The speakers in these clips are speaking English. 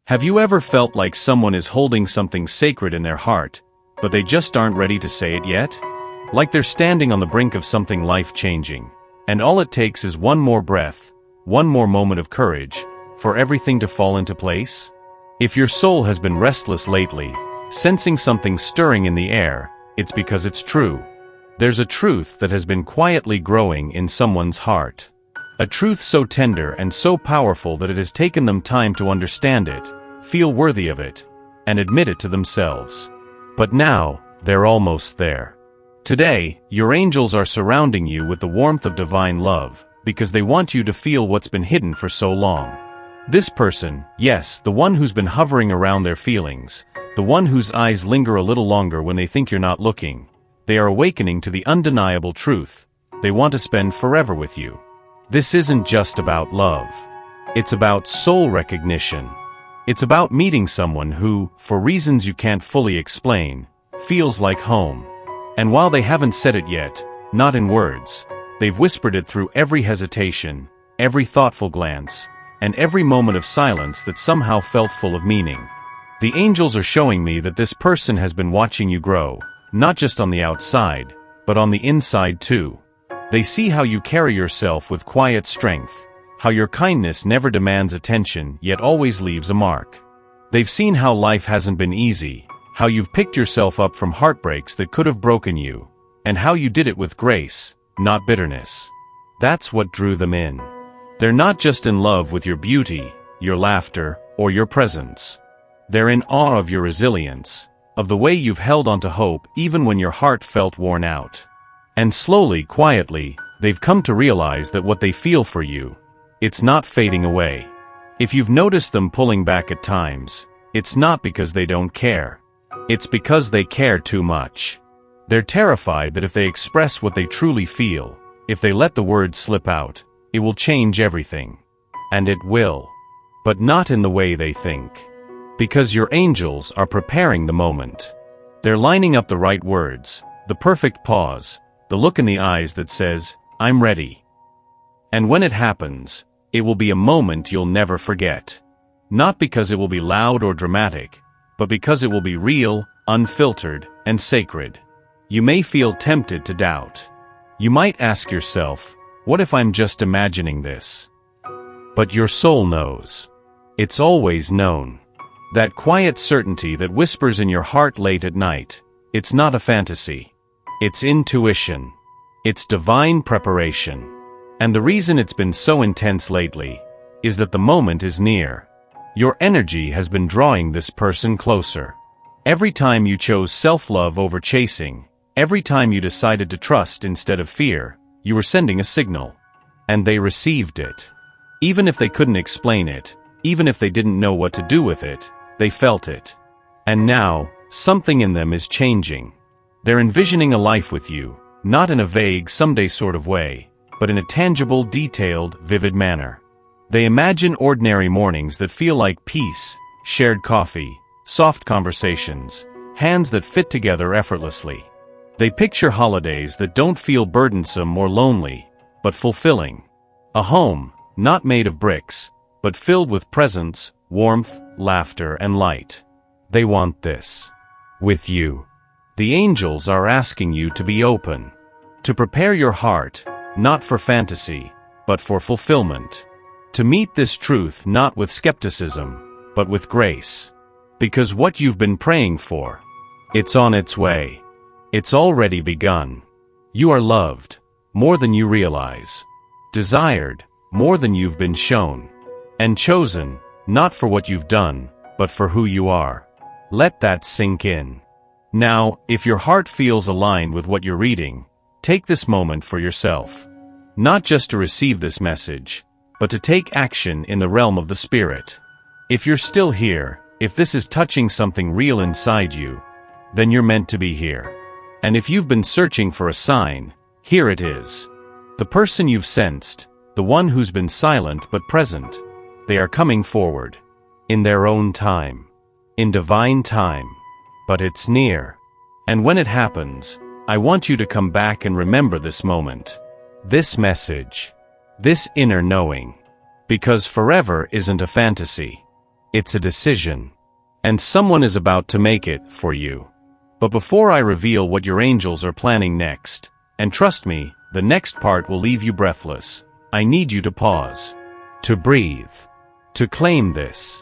Have you ever felt like someone is holding something sacred in their heart, but they just aren't ready to say it yet? Like they're standing on the brink of something life-changing, and all it takes is one more breath, one more moment of courage, for everything to fall into place? If your soul has been restless lately, sensing something stirring in the air, it's because it's true. There's a truth that has been quietly growing in someone's heart. A truth so tender and so powerful that it has taken them time to understand it, feel worthy of it, and admit it to themselves. But now, they're almost there. Today, your angels are surrounding you with the warmth of divine love, because they want you to feel what's been hidden for so long. This person, yes, the one who's been hovering around their feelings, the one whose eyes linger a little longer when they think you're not looking, they are awakening to the undeniable truth. They want to spend forever with you. This isn't just about love. It's about soul recognition. It's about meeting someone who, for reasons you can't fully explain, feels like home. And while they haven't said it yet, not in words, they've whispered it through every hesitation, every thoughtful glance, and every moment of silence that somehow felt full of meaning. The angels are showing me that this person has been watching you grow, not just on the outside, but on the inside too. They see how you carry yourself with quiet strength, how your kindness never demands attention yet always leaves a mark. They've seen how life hasn't been easy, how you've picked yourself up from heartbreaks that could have broken you, and how you did it with grace, not bitterness. That's what drew them in. They're not just in love with your beauty, your laughter, or your presence. They're in awe of your resilience, of the way you've held on to hope even when your heart felt worn out. And slowly, quietly, they've come to realize that what they feel for you, it's not fading away. If you've noticed them pulling back at times, it's not because they don't care. It's because they care too much. They're terrified that if they express what they truly feel, if they let the words slip out, it will change everything. And it will. But not in the way they think. Because your angels are preparing the moment. They're lining up the right words, the perfect pause, the look in the eyes that says, "I'm ready." And when it happens, it will be a moment you'll never forget. Not because it will be loud or dramatic, but because it will be real, unfiltered, and sacred. You may feel tempted to doubt. You might ask yourself, what if I'm just imagining this? But your soul knows. It's always known. That quiet certainty that whispers in your heart late at night, it's not a fantasy. It's intuition. It's divine preparation. And the reason it's been so intense lately is that the moment is near. Your energy has been drawing this person closer. Every time you chose self-love over chasing, every time you decided to trust instead of fear, you were sending a signal. And they received it. Even if they couldn't explain it, even if they didn't know what to do with it, they felt it. And now, something in them is changing. They're envisioning a life with you, not in a vague someday sort of way, but in a tangible, detailed, vivid manner. They imagine ordinary mornings that feel like peace, shared coffee, soft conversations, hands that fit together effortlessly. They picture holidays that don't feel burdensome or lonely, but fulfilling. A home, not made of bricks, but filled with presence, warmth, laughter, and light. They want this. With you. The angels are asking you to be open. To prepare your heart, not for fantasy, but for fulfillment. To meet this truth not with skepticism, but with grace. Because what you've been praying for, it's on its way. It's already begun. You are loved, more than you realize. Desired, more than you've been shown. And chosen, not for what you've done, but for who you are. Let that sink in. Now, if your heart feels aligned with what you're reading, take this moment for yourself. Not just to receive this message, but to take action in the realm of the spirit. If you're still here, if this is touching something real inside you, then you're meant to be here. And if you've been searching for a sign, here it is. The person you've sensed, the one who's been silent but present, they are coming forward. In their own time. In divine time. But it's near. And when it happens, I want you to come back and remember this moment. This message. This inner knowing. Because forever isn't a fantasy. It's a decision. And someone is about to make it for you. But before I reveal what your angels are planning next, and trust me, the next part will leave you breathless, I need you to pause. To breathe. To claim this.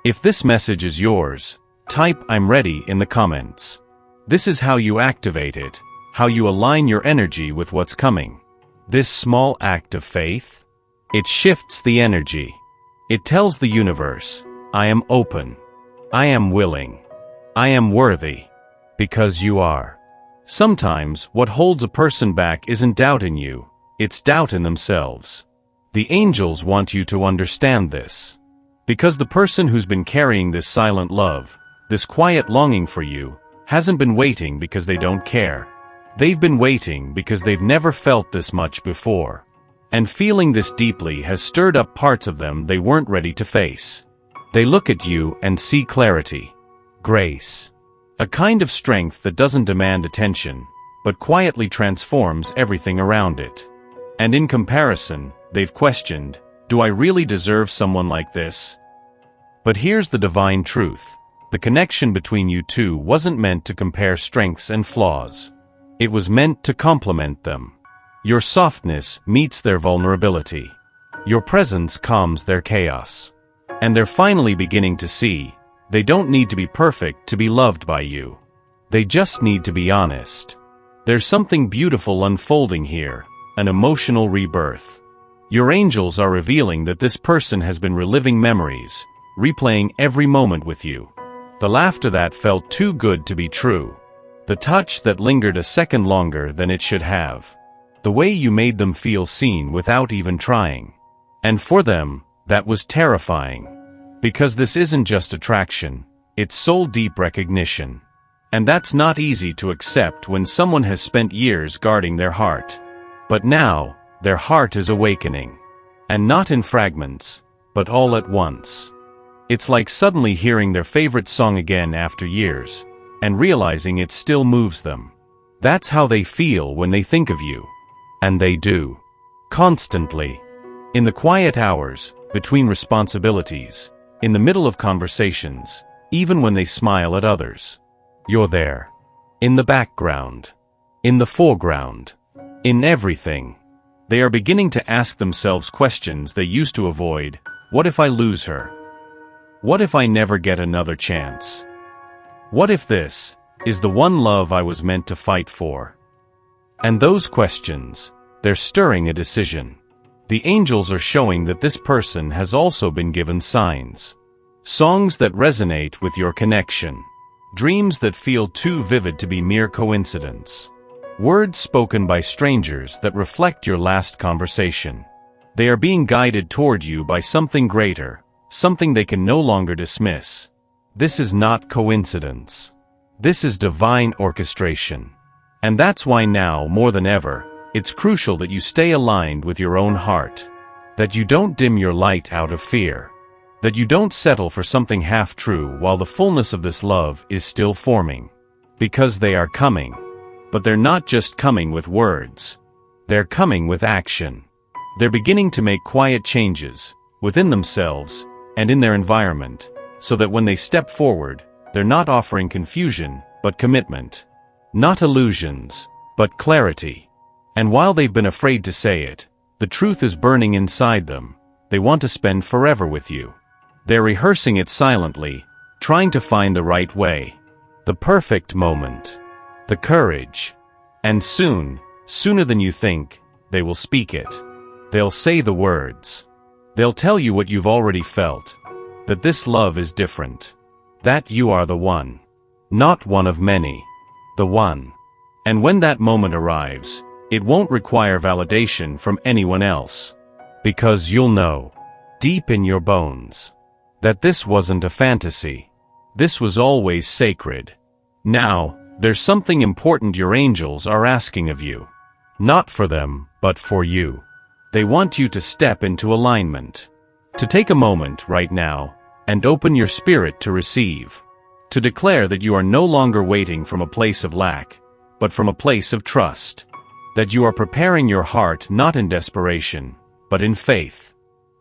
If this message is yours, type "I'm ready" in the comments. This is how you activate it, how you align your energy with what's coming. This small act of faith, it shifts the energy. It tells the universe, I am open. I am willing. I am worthy. Because you are. Sometimes, what holds a person back isn't doubt in you, it's doubt in themselves. The angels want you to understand this. Because the person who's been carrying this silent love, this quiet longing for you, hasn't been waiting because they don't care. They've been waiting because they've never felt this much before. And feeling this deeply has stirred up parts of them they weren't ready to face. They look at you and see clarity. Grace. A kind of strength that doesn't demand attention, but quietly transforms everything around it. And in comparison, they've questioned, do I really deserve someone like this? But here's the divine truth. The connection between you two wasn't meant to compare strengths and flaws. It was meant to complement them. Your softness meets their vulnerability. Your presence calms their chaos. And they're finally beginning to see, they don't need to be perfect to be loved by you. They just need to be honest. There's something beautiful unfolding here, an emotional rebirth. Your angels are revealing that this person has been reliving memories, replaying every moment with you. The laughter that felt too good to be true. The touch that lingered a second longer than it should have. The way you made them feel seen without even trying. And for them, that was terrifying. Because this isn't just attraction, it's soul-deep recognition. And that's not easy to accept when someone has spent years guarding their heart. But now, their heart is awakening. And not in fragments, but all at once. It's like suddenly hearing their favorite song again after years, and realizing it still moves them. That's how they feel when they think of you. And they do. Constantly. In the quiet hours, between responsibilities, in the middle of conversations, even when they smile at others. You're there. In the background. In the foreground. In everything. They are beginning to ask themselves questions they used to avoid. What if I lose her? What if I never get another chance? What if this is the one love I was meant to fight for? And those questions, they're stirring a decision. The angels are showing that this person has also been given signs. Songs that resonate with your connection. Dreams that feel too vivid to be mere coincidence. Words spoken by strangers that reflect your last conversation. They are being guided toward you by something greater, something they can no longer dismiss. This is not coincidence. This is divine orchestration. And that's why now, more than ever, it's crucial that you stay aligned with your own heart. That you don't dim your light out of fear. That you don't settle for something half-true while the fullness of this love is still forming. Because they are coming. But they're not just coming with words. They're coming with action. They're beginning to make quiet changes, within themselves, and in their environment, so that when they step forward, they're not offering confusion, but commitment. Not illusions, but clarity. And while they've been afraid to say it, the truth is burning inside them. They want to spend forever with you. They're rehearsing it silently, trying to find the right way. The perfect moment. The courage. And soon, sooner than you think, they will speak it. They'll say the words. They'll tell you what you've already felt. That this love is different. That you are the one. Not one of many. The one. And when that moment arrives, it won't require validation from anyone else. Because you'll know, deep in your bones, that this wasn't a fantasy. This was always sacred. Now, there's something important your angels are asking of you. Not for them, but for you. They want you to step into alignment. To take a moment right now, and open your spirit to receive. To declare that you are no longer waiting from a place of lack, but from a place of trust. That you are preparing your heart not in desperation, but in faith.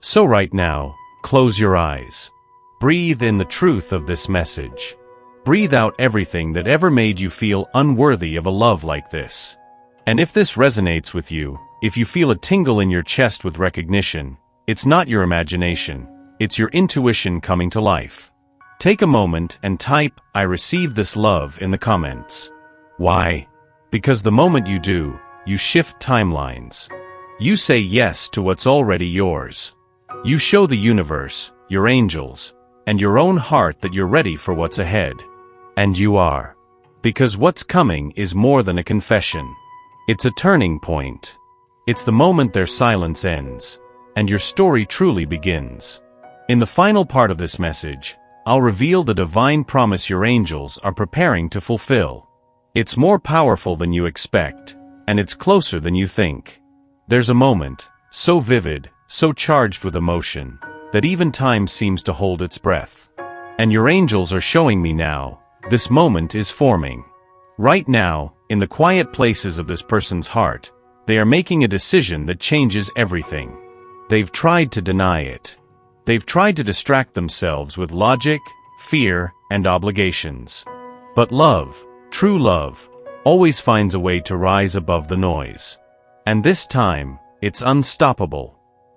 So right now, close your eyes. Breathe in the truth of this message. Breathe out everything that ever made you feel unworthy of a love like this. And if this resonates with you, if you feel a tingle in your chest with recognition, it's not your imagination, it's your intuition coming to life. Take a moment and type, "I receive this love" in the comments. Why? Because the moment you do, you shift timelines. You say yes to what's already yours. You show the universe, your angels, and your own heart that you're ready for what's ahead. And you are. Because what's coming is more than a confession. It's a turning point. It's the moment their silence ends, and your story truly begins. In the final part of this message, I'll reveal the divine promise your angels are preparing to fulfill. It's more powerful than you expect, and it's closer than you think. There's a moment, so vivid, so charged with emotion, that even time seems to hold its breath. And your angels are showing me now, this moment is forming. Right now, in the quiet places of this person's heart, they are making a decision that changes everything. They've tried to deny it. They've tried to distract themselves with logic, fear, and obligations. But love, true love, always finds a way to rise above the noise. And this time, it's unstoppable.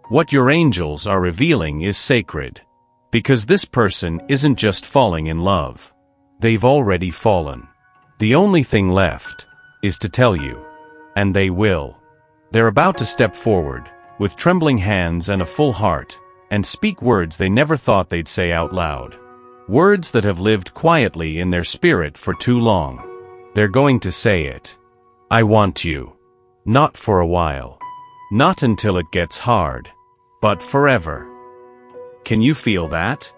What your angels are revealing is sacred. Because this person isn't just falling in love. They've already fallen. The only thing left is to tell you. And they will. They're about to step forward, with trembling hands and a full heart, and speak words they never thought they'd say out loud. Words that have lived quietly in their spirit for too long. They're going to say it. I want you. Not for a while. Not until it gets hard. But forever. Can you feel that?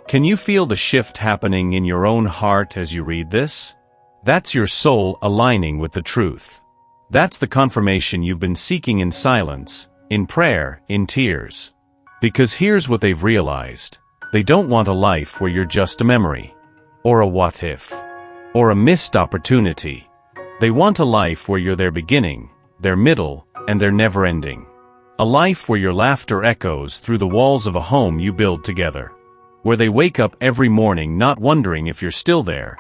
Can you feel the shift happening in your own heart as you read this? That's your soul aligning with the truth. That's the confirmation you've been seeking in silence, in prayer, in tears. Because here's what they've realized. They don't want a life where you're just a memory. Or a what if. Or a missed opportunity. They want a life where you're their beginning, their middle, and their never-ending. A life where your laughter echoes through the walls of a home you build together. Where they wake up every morning not wondering if you're still there,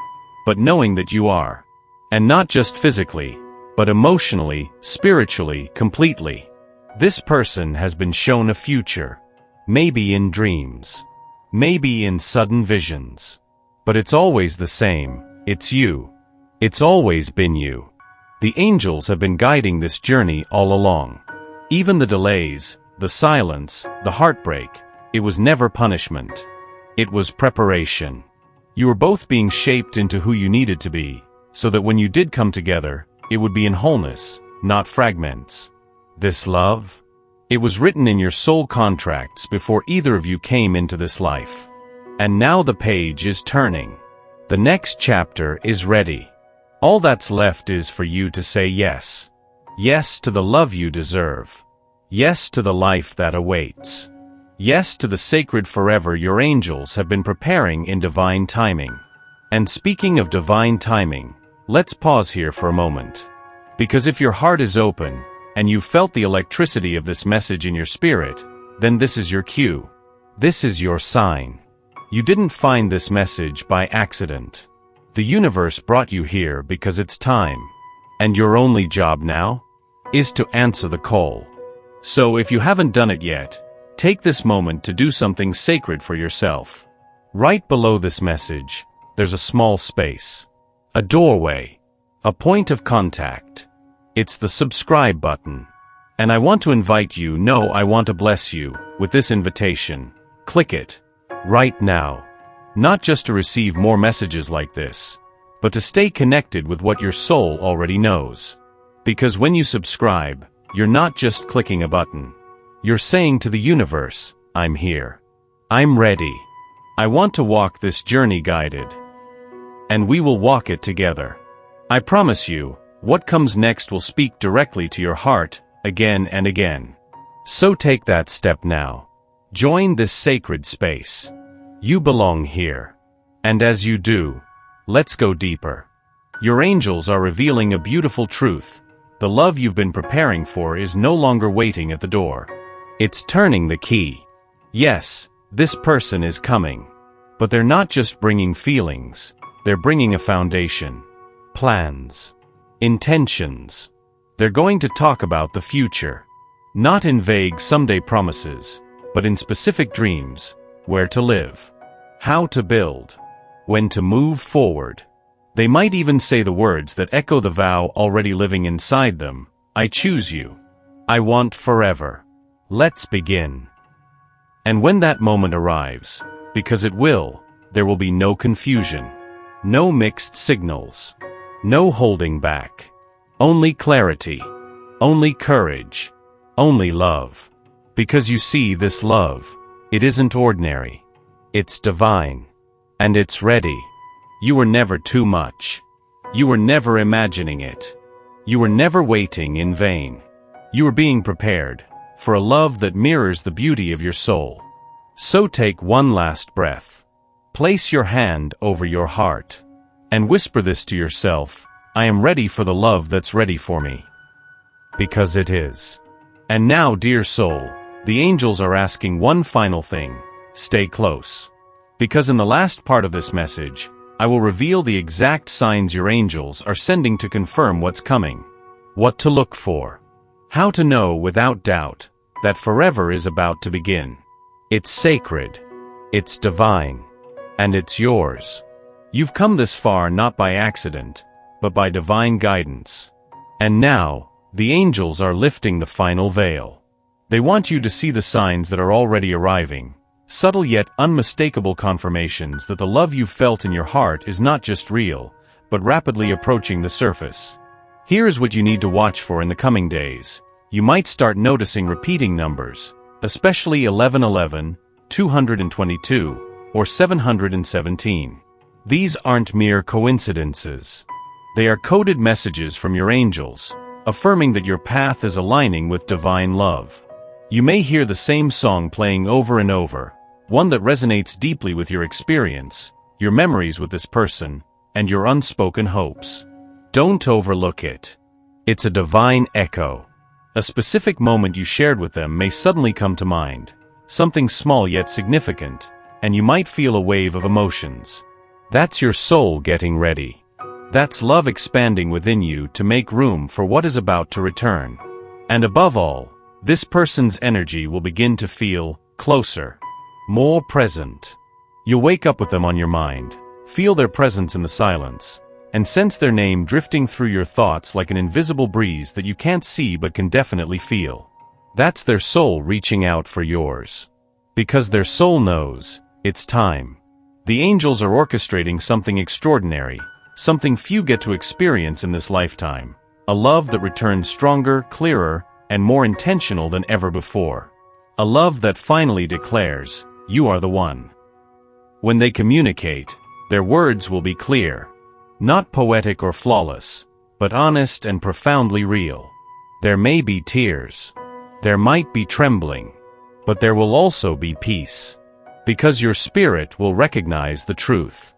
but knowing that you are. And not just physically, but emotionally, spiritually, completely. This person has been shown a future. Maybe in dreams. Maybe in sudden visions. But it's always the same. It's you. It's always been you. The angels have been guiding this journey all along. Even the delays, the silence, the heartbreak, it was never punishment. It was preparation. You were both being shaped into who you needed to be, so that when you did come together, it would be in wholeness, not fragments. This love? It was written in your soul contracts before either of you came into this life. And now the page is turning. The next chapter is ready. All that's left is for you to say yes. Yes to the love you deserve. Yes to the life that awaits. Yes to the sacred forever your angels have been preparing in divine timing. And speaking of divine timing, let's pause here for a moment. Because if your heart is open, and you felt the electricity of this message in your spirit, then this is your cue. This is your sign. You didn't find this message by accident. The universe brought you here because it's time. And your only job now is to answer the call. So if you haven't done it yet, take this moment to do something sacred for yourself. Right below this message, there's a small space. A doorway. A point of contact. It's the subscribe button. And I want to invite you, no, I want to bless you, with this invitation. Click it. Right now. Not just to receive more messages like this, but to stay connected with what your soul already knows. Because when you subscribe, you're not just clicking a button. You're saying to the universe, I'm here. I'm ready. I want to walk this journey guided. And we will walk it together. I promise you, what comes next will speak directly to your heart, again and again. So take that step now. Join this sacred space. You belong here. And as you do, let's go deeper. Your angels are revealing a beautiful truth. The love you've been preparing for is no longer waiting at the door. It's turning the key. Yes, this person is coming. But they're not just bringing feelings, they're bringing a foundation, plans, intentions. They're going to talk about the future, not in vague someday promises, but in specific dreams, where to live, how to build, when to move forward. They might even say the words that echo the vow already living inside them. I choose you. I want forever. Let's begin. And when that moment arrives, because it will, there will be no confusion, no mixed signals, no holding back. Only clarity, only courage, only love. Because you see, this love, it isn't ordinary. It's divine. And it's ready. You were never too much. You were never imagining it. You were never waiting in vain. You were being prepared for a love that mirrors the beauty of your soul. So take one last breath. Place your hand over your heart and whisper this to yourself: I am ready for the love that's ready for me. Because it is. And now, dear soul, the angels are asking one final thing. Stay close. Because in the last part of this message, I will reveal the exact signs your angels are sending to confirm what's coming, what to look for, how to know without doubt that forever is about to begin. It's sacred, it's divine, and it's yours. You've come this far not by accident, but by divine guidance. And now, the angels are lifting the final veil. They want you to see the signs that are already arriving. Subtle yet unmistakable confirmations that the love you've felt in your heart is not just real, but rapidly approaching the surface. Here's what you need to watch for in the coming days. You might start noticing repeating numbers, especially 1111, 222, or 717. These aren't mere coincidences. They are coded messages from your angels, affirming that your path is aligning with divine love. You may hear the same song playing over and over, one that resonates deeply with your experience, your memories with this person, and your unspoken hopes. Don't overlook it. It's a divine echo. A specific moment you shared with them may suddenly come to mind, something small yet significant, and you might feel a wave of emotions. That's your soul getting ready. That's love expanding within you to make room for what is about to return. And above all, this person's energy will begin to feel closer, more present. You'll wake up with them on your mind, feel their presence in the silence, and sense their name drifting through your thoughts like an invisible breeze that you can't see but can definitely feel. That's their soul reaching out for yours. Because their soul knows, it's time. The angels are orchestrating something extraordinary, something few get to experience in this lifetime. A love that returns stronger, clearer, and more intentional than ever before. A love that finally declares, you are the one. When they communicate, their words will be clear. Not poetic or flawless, but honest and profoundly real. There may be tears. There might be trembling. But there will also be peace. Because your spirit will recognize the truth.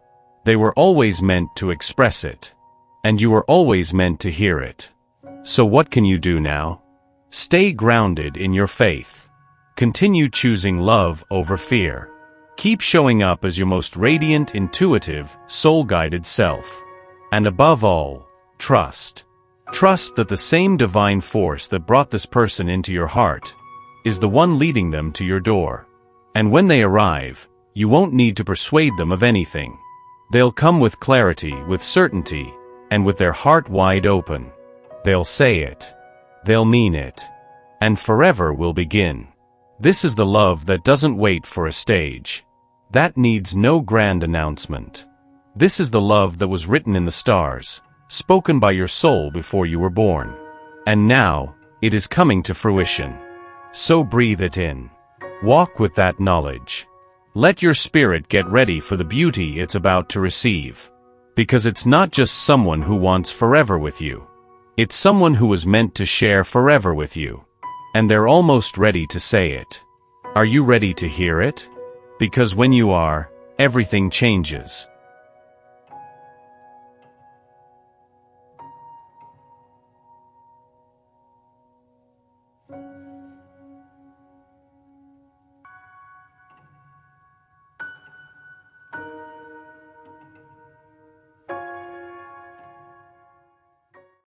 They were always meant to express it. And you were always meant to hear it. So what can you do now? Stay grounded in your faith. Continue choosing love over fear. Keep showing up as your most radiant, intuitive, soul-guided self. And above all, trust. Trust that the same divine force that brought this person into your heart is the one leading them to your door. And when they arrive, you won't need to persuade them of anything. They'll come with clarity, with certainty, and with their heart wide open. They'll say it. They'll mean it. And forever will begin. This is the love that doesn't wait for a stage. That needs no grand announcement. This is the love that was written in the stars, spoken by your soul before you were born. And now, it is coming to fruition. So breathe it in. Walk with that knowledge. Let your spirit get ready for the beauty it's about to receive. Because it's not just someone who wants forever with you. It's someone who was meant to share forever with you. And they're almost ready to say it. Are you ready to hear it? Because when you are, everything changes.